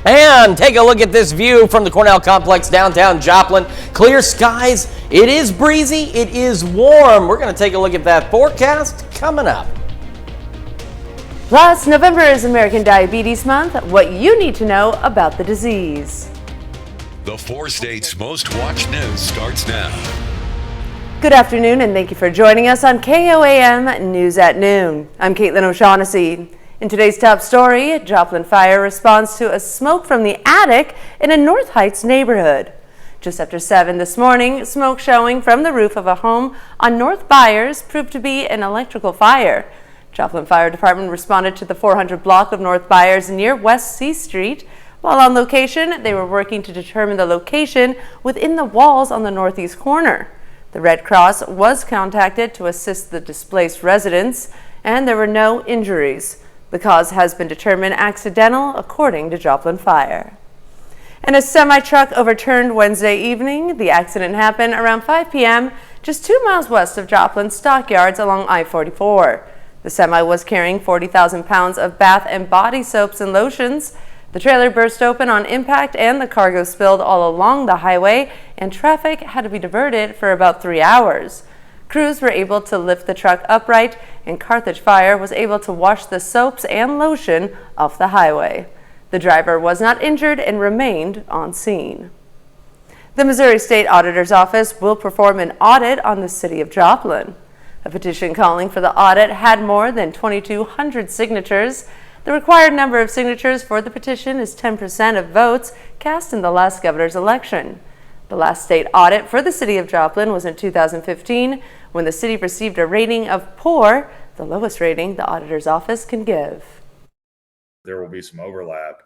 And take a look at this view from the Cornell Complex downtown Joplin. Clear skies. It is breezy. It is warm. We're going to take a look at that forecast coming up. Plus, November is American Diabetes Month. What you need to know about the disease. The 4 states' most watched news starts now. Good afternoon, and thank you for joining us on KOAM News at Noon. I'm Caitlin O'Shaughnessy. In today's top story, Joplin Fire responds to a smoke from the attic in a North Heights neighborhood. Just after 7 this morning, smoke showing from the roof of a home on North Byers proved to be an electrical fire. Joplin Fire Department responded to the 400 block of North Byers near West C Street. While on location, they were working to determine the location within the walls on the northeast corner. The Red Cross was contacted to assist the displaced residents, and there were no injuries. The cause has been determined accidental, according to Joplin Fire. And a semi-truck overturned Wednesday evening. The accident happened around 5 p.m., just 2 miles west of Joplin's stockyards along I-44. The semi was carrying 40,000 pounds of bath and body soaps and lotions. The trailer burst open on impact and the cargo spilled all along the highway, and traffic had to be diverted for about 3 hours. Crews were able to lift the truck upright, and Carthage Fire was able to wash the soaps and lotion off the highway. The driver was not injured and remained on scene. The Missouri State Auditor's Office will perform an audit on the city of Joplin. A petition calling for the audit had more than 2,200 signatures. The required number of signatures for the petition is 10% of votes cast in the last governor's election. The last state audit for the city of Joplin was in 2015, when the city received a rating of poor, the lowest rating the auditor's office can give. There will be some overlap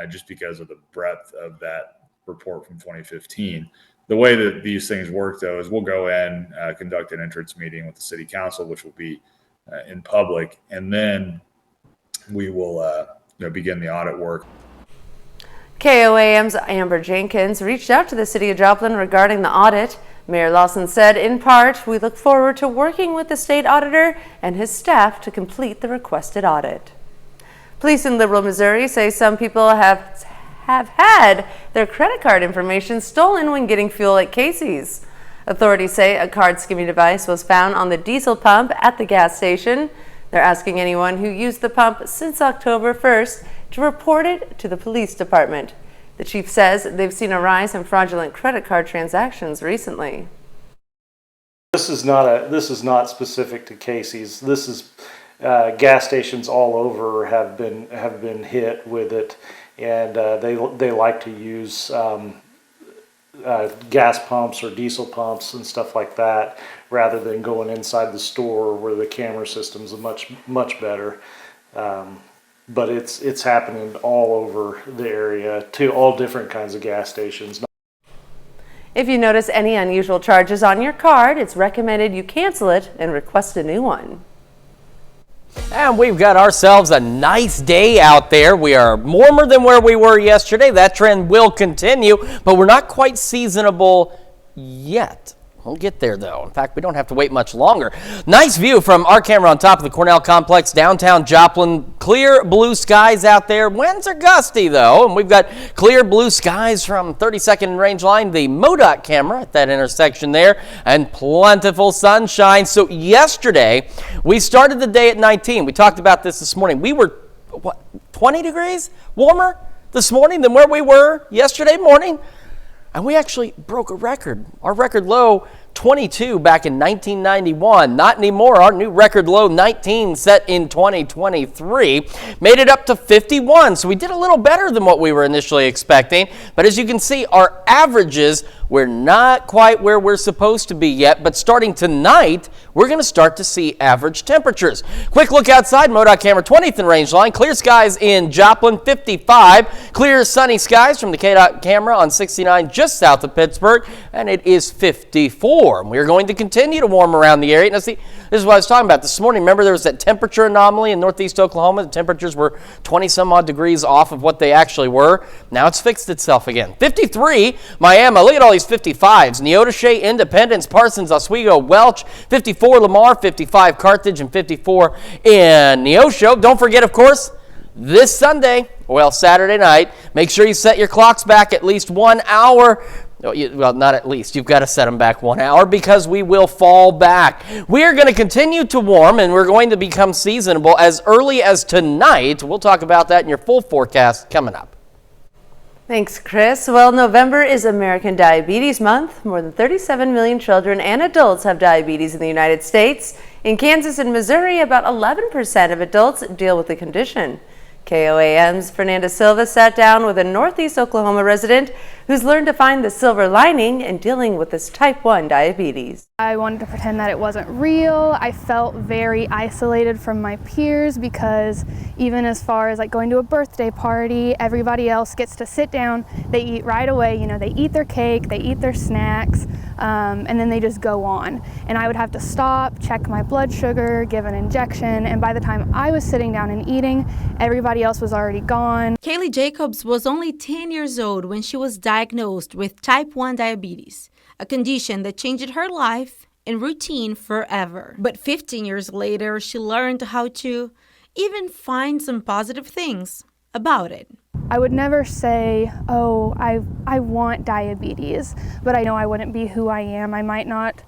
just because of the breadth of that report from 2015. The way that these things work, though, is we'll go in, conduct an entrance meeting with the city council, which will be in public, and then we will begin the audit work. KOAM's Amber Jenkins reached out to the city of Joplin regarding the audit. Mayor Lawson said, in part, we look forward to working with the state auditor and his staff to complete the requested audit. Police in Liberal, Missouri say some people have had their credit card information stolen when getting fuel at Casey's. Authorities say a card skimming device was found on the diesel pump at the gas station. They're asking anyone who used the pump since October 1st to report it to the police department. The chief says they've seen a rise in fraudulent credit card transactions recently. This is not specific to Casey's. This is gas stations all over have been hit with it, and they like to use gas pumps or diesel pumps and stuff like that, rather than going inside the store where the camera systems are much better. But it's happening all over the area to all different kinds of gas stations. If you notice any unusual charges on your card, it's recommended you cancel it and request a new one. And we've got ourselves a nice day out there. We are warmer than where we were yesterday. That trend will continue, but we're not quite seasonable yet. We'll get there, though. In fact, we don't have to wait much longer. Nice view from our camera on top of the Cornell Complex, downtown Joplin. Clear blue skies out there. Winds are gusty, though, and we've got clear blue skies from 32nd range line, the MoDOT camera at that intersection there, and plentiful sunshine. So yesterday, we started the day at 19. We talked about this morning. We were, 20 degrees warmer this morning than where we were yesterday morning? And we actually broke a record. Our record low, 22 back in 1991. Not anymore. Our new record low, 19, set in 2023. Made it up to 51. So we did a little better than what we were initially expecting. But as you can see, our averages, we're not quite where we're supposed to be yet. But starting tonight, we're going to start to see average temperatures. Quick look outside. MoDOT camera, 20th and range line. Clear skies in Joplin, 55. Clear sunny skies from the KDOT camera on 69 just south of Pittsburgh. And it is 54. We're going to continue to warm around the area. Now see, this is what I was talking about this morning. Remember there was that temperature anomaly in northeast Oklahoma. The temperatures were 20 some odd degrees off of what they actually were. Now it's fixed itself again. 53, Miami. Look at all these 55s. Neodesha, Independence, Parsons, Oswego, Welch. 54, Lamar. 55, Carthage. And 54 in Neosho. Don't forget, of course, this Sunday, Well, Saturday night, make sure you set your clocks back at least 1 hour. Well, not at least. You've got to set them back 1 hour because we will fall back. We are going to continue to warm, and we're going to become seasonable as early as tonight. We'll talk about that in your full forecast coming up. Thanks, Chris. Well, November is American Diabetes Month. More than 37 million children and adults have diabetes in the United States. In Kansas and Missouri, about 11% of adults deal with the condition. KOAM's Fernanda Silva sat down with a Northeast Oklahoma resident who's learned to find the silver lining in dealing with this type 1 diabetes. I wanted to pretend that it wasn't real. I felt very isolated from my peers because even as far as like going to a birthday party, everybody else gets to sit down, they eat right away, you know, they eat their cake, they eat their snacks, and then they just go on. And I would have to stop, check my blood sugar, give an injection, and by the time I was sitting down and eating, everybody else was already gone. Kaylee Jacobs was only 10 years old when she was diagnosed with type 1 diabetes, a condition that changed her life and routine forever. But 15 years later, she learned how to even find some positive things about it. I would never say, oh, I want diabetes, but I know I wouldn't be who I am. I might not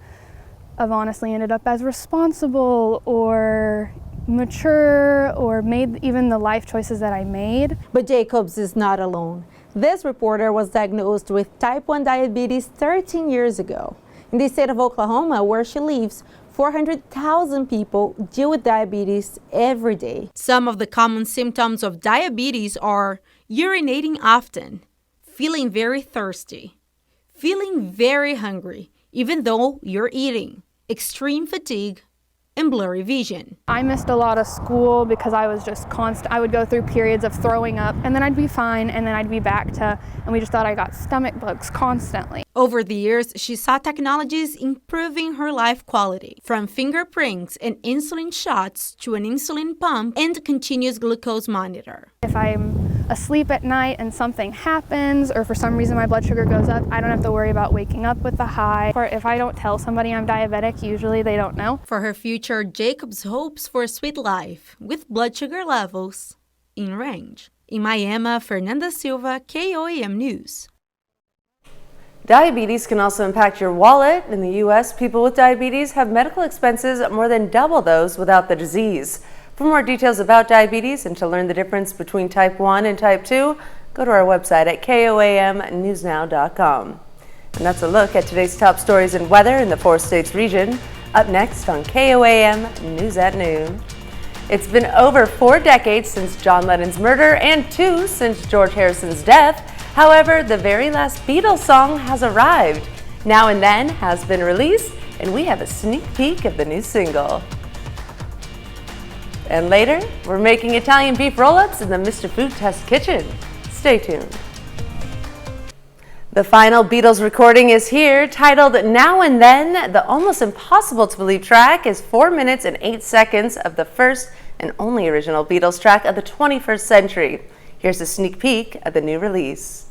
have honestly ended up as responsible or mature or made even the life choices that I made. But Jacobs is not alone. This reporter was diagnosed with type 1 diabetes 13 years ago. In the state of Oklahoma, where she lives, 400,000 people deal with diabetes every day. Some of the common symptoms of diabetes are urinating often, feeling very thirsty, feeling very hungry, even though you're eating, extreme fatigue, and blurry vision. I missed a lot of school because I was just constant. I would go through periods of throwing up and then I'd be fine and then I'd be back to, and we just thought I got stomach bugs constantly. Over the years, she saw technologies improving her life quality, from fingerprints and insulin shots to an insulin pump and continuous glucose monitor. If I'm asleep at night and something happens or for some reason my blood sugar goes up, I don't have to worry about waking up with a high. Or if I don't tell somebody I'm diabetic, usually they don't know. For her future, Jacobs hopes for a sweet life with blood sugar levels in range. In Miami, Fernanda Silva, KOAM News. Diabetes can also impact your wallet. In the U.S., people with diabetes have medical expenses more than double those without the disease. For more details about diabetes and to learn the difference between type 1 and type 2, go to our website at KOAMnewsnow.com. And that's a look at today's top stories and weather in the 4 states region. Up next on KOAM News at Noon. It's been over 4 decades since John Lennon's murder and 2 since George Harrison's death. However, the very last Beatles song has arrived. Now and Then has been released, and we have a sneak peek of the new single. And later, we're making Italian beef roll-ups in the Mr. Food Test kitchen. Stay tuned. The final Beatles recording is here, titled Now and Then. The almost impossible to believe track is 4 minutes and 8 seconds of the first and only original Beatles track of the 21st century. Here's a sneak peek of the new release.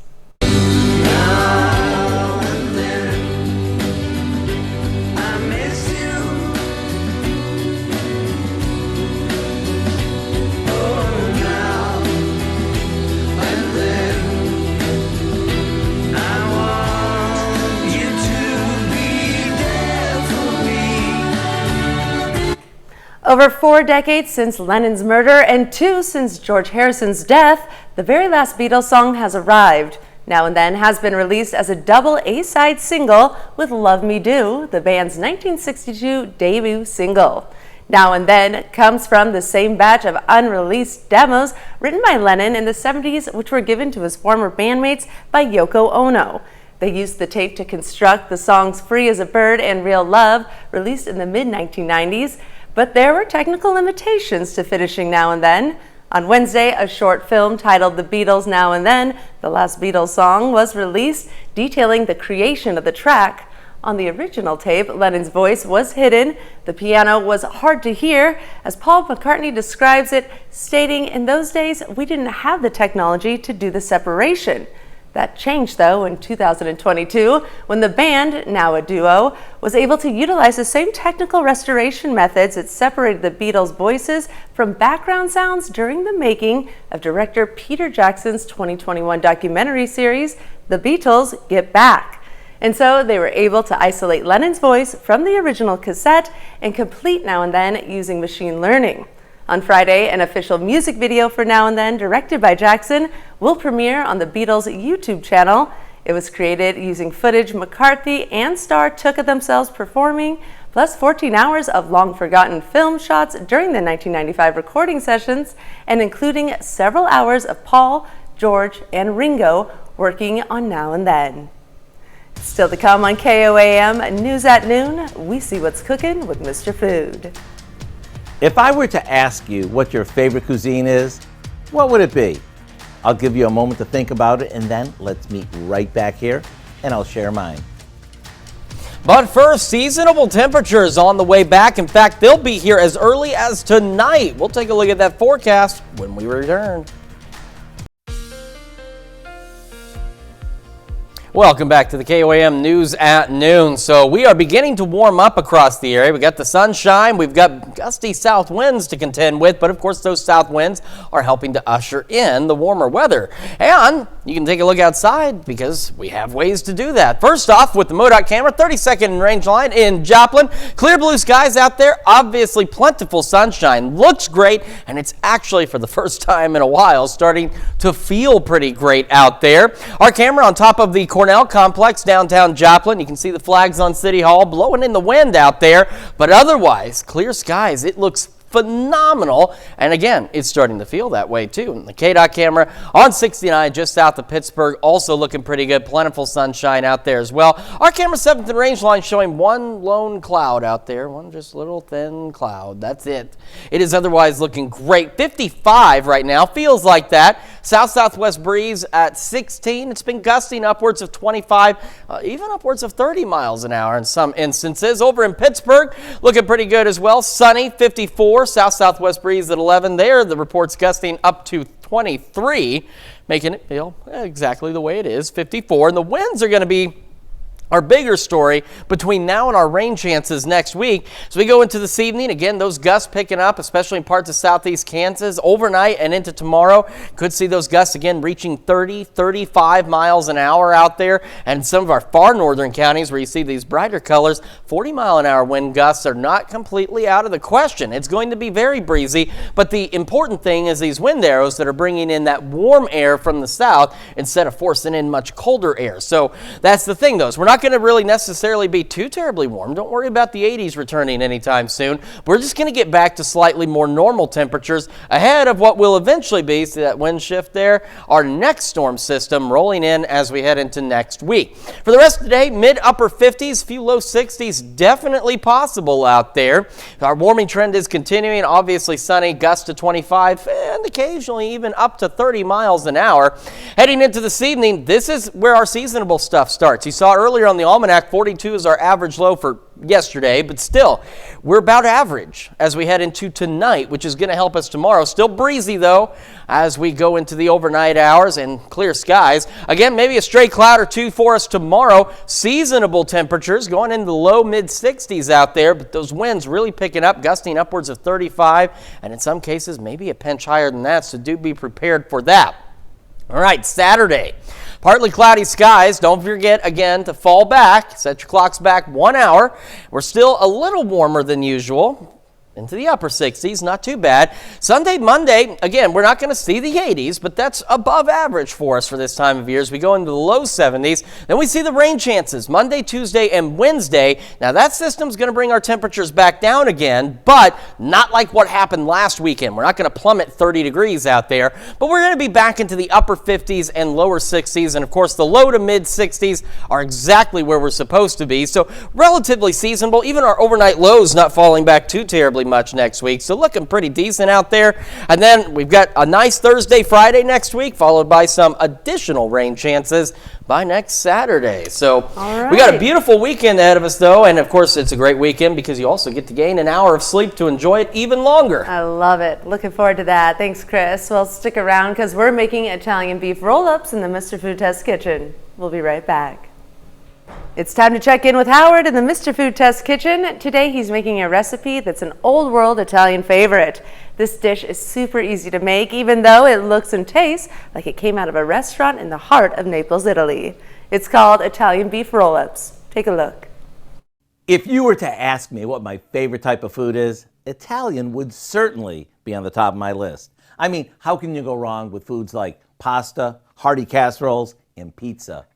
Over 4 decades since Lennon's murder and 2 since George Harrison's death, the very last Beatles song has arrived. Now and Then has been released as a double A-side single with Love Me Do, the band's 1962 debut single. Now and Then comes from the same batch of unreleased demos written by Lennon in the 70s, which were given to his former bandmates by Yoko Ono. They used the tape to construct the songs Free as a Bird and Real Love, released in the mid-1990s. But there were technical limitations to finishing Now and Then. On Wednesday, a short film titled The Beatles Now and Then, the last Beatles song, was released, detailing the creation of the track. On the original tape, Lennon's voice was hidden. The piano was hard to hear, as Paul McCartney describes it, stating, "In those days, we didn't have the technology to do the separation." That changed, though, in 2022 when the band, now a duo, was able to utilize the same technical restoration methods that separated the Beatles' voices from background sounds during the making of director Peter Jackson's 2021 documentary series, The Beatles Get Back. And so they were able to isolate Lennon's voice from the original cassette and complete Now and Then using machine learning. On Friday, an official music video for Now and Then, directed by Jackson, will premiere on the Beatles' YouTube channel. It was created using footage McCarthy and Starr took of themselves performing, plus 14 hours of long-forgotten film shots during the 1995 recording sessions, and including several hours of Paul, George, and Ringo working on Now and Then. Still to come on KOAM News at Noon, we see what's cooking with Mr. Food. If I were to ask you what your favorite cuisine is, what would it be? I'll give you a moment to think about it, and then let's meet right back here and I'll share mine. But first, seasonable temperatures on the way back. In fact, they'll be here as early as tonight. We'll take a look at that forecast when we return. Welcome back to the KOAM News at Noon. So we are beginning to warm up across the area. We got the sunshine. We've got gusty south winds to contend with, but of course those south winds are helping to usher in the warmer weather. And you can take a look outside because we have ways to do that. First off, with the MoDOT camera, 32nd range line in Joplin. Clear blue skies out there, obviously plentiful sunshine. Looks great, and it's actually for the first time in a while starting to feel pretty great out there. Our camera on top of the Cornell Complex, downtown Joplin. You can see the flags on City Hall blowing in the wind out there, but otherwise, clear skies. It looks phenomenal, and again, it's starting to feel that way too. And the KDOT camera on 69 just south of Pittsburgh, also looking pretty good. Plentiful sunshine out there as well. Our camera 7th and range line showing one lone cloud out there, one just little thin cloud. That's it. It is otherwise looking great. 55 right now, feels like that. South-southwest breeze at 16. It's been gusting upwards of 25, even upwards of 30 miles an hour in some instances. Over in Pittsburgh, looking pretty good as well. Sunny, 54. South-southwest breeze at 11 there. The report's gusting up to 23, making it feel exactly the way it is, 54. And the winds are going to be our bigger story between now and our rain chances next week. So we go into this evening, again, those gusts picking up, especially in parts of southeast Kansas, overnight and into tomorrow. Could see those gusts again reaching 30, 35 miles an hour out there. And some of our far northern counties where you see these brighter colors, 40 mile an hour wind gusts are not completely out of the question. It's going to be very breezy, but the important thing is these wind arrows that are bringing in that warm air from the south instead of forcing in much colder air. So that's the thing, though. We're not going to really necessarily be too terribly warm. Don't worry about the 80s returning anytime soon. We're just going to get back to slightly more normal temperatures ahead of what will eventually be, see that wind shift there, our next storm system rolling in as we head into next week. For the rest of the day, mid-upper 50s, few low 60s, definitely possible out there. Our warming trend is continuing. Obviously sunny, gusts to 25, and occasionally even up to 30 miles an hour. Heading into this evening, this is where our seasonable stuff starts. You saw earlier on the almanac, 42 is our average low for yesterday, but still, we're about average as we head into tonight, which is going to help us tomorrow. Still breezy, though, as we go into the overnight hours and clear skies. Again, maybe a stray cloud or two for us tomorrow. Seasonable temperatures going into the low mid-60s out there, but those winds really picking up, gusting upwards of 35, and in some cases, maybe a pinch higher than that, so do be prepared for that. All right, Saturday. Partly cloudy skies. Don't forget, again, to fall back. Set your clocks back 1 hour. We're still a little warmer than usual. Into the upper 60s, not too bad. Sunday, Monday, again, we're not going to see the 80s, but that's above average for us for this time of year as we go into the low 70s. Then we see the rain chances Monday, Tuesday, and Wednesday. Now, that system's going to bring our temperatures back down again, but not like what happened last weekend. We're not going to plummet 30 degrees out there, but we're going to be back into the upper 50s and lower 60s. And, of course, the low to mid 60s are exactly where we're supposed to be. So, relatively seasonable. Even our overnight lows not falling back too terribly really much next week. So looking pretty decent out there. And then we've got a nice Thursday, Friday next week, followed by some additional rain chances by next Saturday. So we got a beautiful weekend ahead of us, though. And, of course, it's a great weekend because you also get to gain an hour of sleep to enjoy it even longer. I love it. Looking forward to that. Thanks, Chris. Well, stick around because we're making Italian beef roll-ups in the Mr. Food Test kitchen. We'll be right back. It's time to check in with Howard in the Mr. Food Test kitchen. Today he's making a recipe that's an old world Italian favorite. This dish is super easy to make, even though it looks and tastes like it came out of a restaurant in the heart of Naples, Italy. It's called Italian beef roll-ups. Take a look. If you were to ask me what my favorite type of food is, Italian would certainly be on the top of my list. I mean, how can you go wrong with foods like pasta, hearty casseroles, and pizza?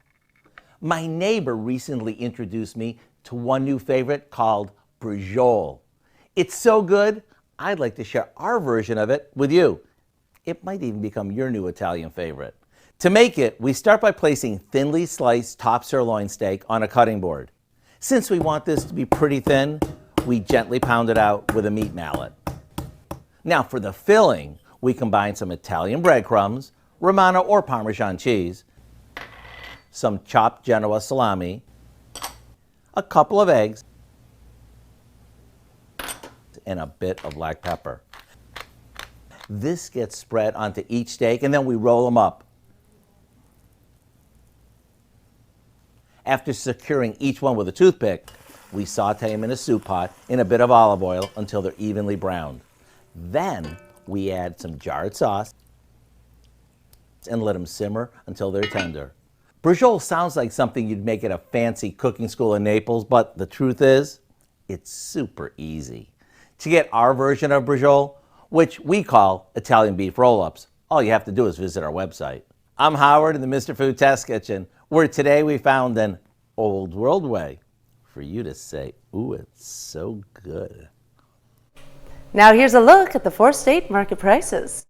My neighbor recently introduced me to one new favorite called Brigiole. It's so good, I'd like to share our version of it with you. It might even become your new Italian favorite. To make it, we start by placing thinly sliced top sirloin steak on a cutting board. Since we want this to be pretty thin, we gently pound it out with a meat mallet. Now for the filling, we combine some Italian breadcrumbs, Romano or Parmesan cheese, some chopped Genoa salami, a couple of eggs, and a bit of black pepper. This gets spread onto each steak and then we roll them up. After securing each one with a toothpick, we saute them in a soup pot in a bit of olive oil until they're evenly browned. Then we add some jarred sauce and let them simmer until they're tender. Brigiole sounds like something you'd make at a fancy cooking school in Naples, but the truth is, it's super easy. To get our version of Brigiole, which we call Italian beef roll-ups, all you have to do is visit our website. I'm Howard in the Mr. Food Test Kitchen, where today we found an old world way for you to say, ooh, it's so good. Now here's a look at the 4-state market prices.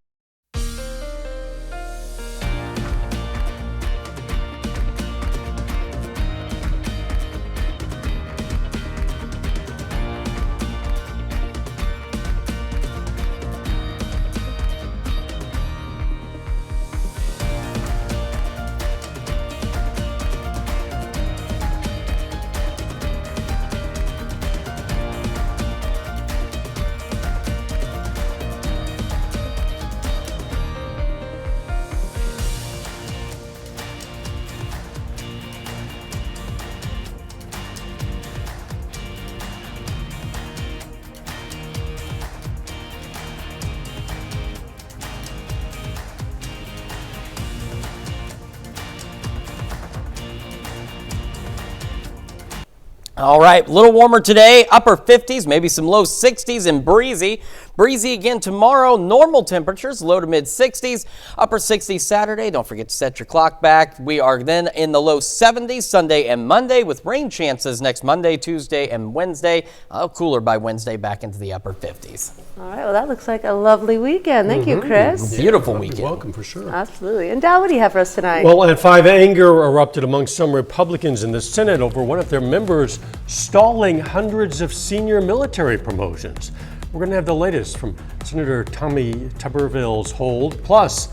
All right, a little warmer today, upper 50s, maybe some low 60s and breezy. Breezy again tomorrow, normal temperatures, low to mid 60s, upper 60s Saturday. Don't forget to set your clock back. We are then in the low 70s Sunday and Monday with rain chances next Monday, Tuesday, and Wednesday. Cooler by Wednesday, back into the upper 50s. All right, well, that looks like a lovely weekend. Thank you, Chris. Beautiful weekend. You're welcome, for sure. Absolutely. And Dal, what do you have for us tonight? Well, at 5, anger erupted among some Republicans in the Senate over one of their members stalling hundreds of senior military promotions. We're going to have the latest from Senator Tommy Tuberville's hold. Plus,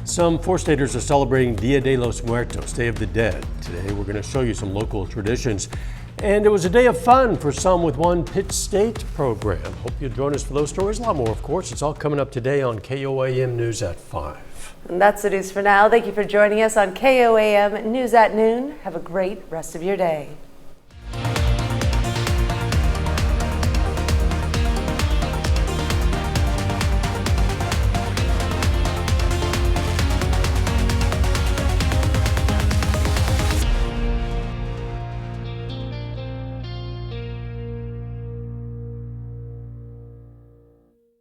some 4-staters are celebrating Dia de los Muertos, Day of the Dead. Today, we're going to show you some local traditions. And it was a day of fun for some with one Pitt State program. Hope you'll join us for those stories. A lot more, of course. It's all coming up today on KOAM News at 5. And that's the news for now. Thank you for joining us on KOAM News at Noon. Have a great rest of your day.